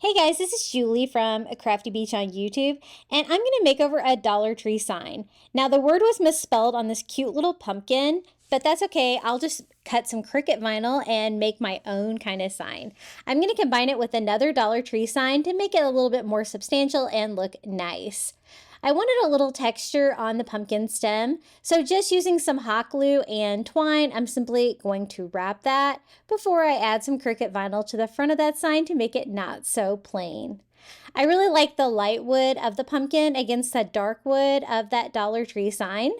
Hey guys, this is Julie from Crafty Beach on YouTube, and I'm going to make over a Dollar Tree sign. Now, the word was misspelled on this cute little pumpkin, but that's okay. I'll just cut some Cricut vinyl and make my own kind of sign. I'm going to combine it with another Dollar Tree sign to make it a little bit more substantial and look nice. I wanted a little texture on the pumpkin stem, so just using some hot glue and twine, I'm simply going to wrap that before I add some Cricut vinyl to the front of that sign to make it not so plain. I really like the light wood of the pumpkin against the dark wood of that Dollar Tree sign.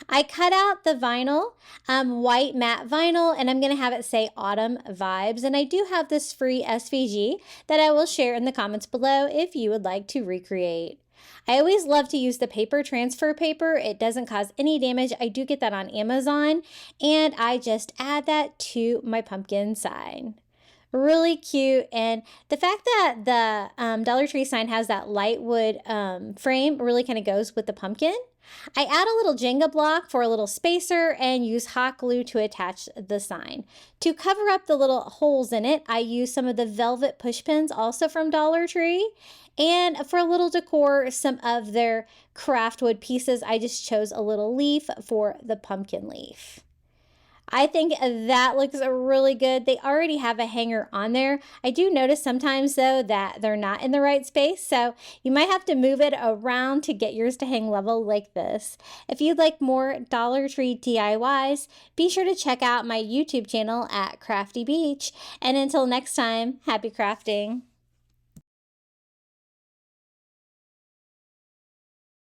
I cut out the vinyl, white matte vinyl, and I'm going to have it say Autumn Vibes. And I do have this free SVG that I will share in the comments below if you would like to recreate. I always love to use the paper transfer paper. It doesn't cause any damage. I do get that on Amazon, and I just add that to my pumpkin sign. Really cute, and the fact that the Dollar Tree sign has that light wood frame really kind of goes with the pumpkin. I add a little Jenga block for a little spacer and use hot glue to attach the sign. To cover up the little holes in it, I use some of the velvet push pins also from Dollar Tree. And for a little decor, some of their craft wood pieces, I just chose a little leaf for the pumpkin leaf. I think that looks really good. They already have a hanger on there. I do notice sometimes though that they're not in the right space, so you might have to move it around to get yours to hang level like this. If you'd like more Dollar Tree DIYs, be sure to check out my YouTube channel at Crafty Beach. And until next time, happy crafting.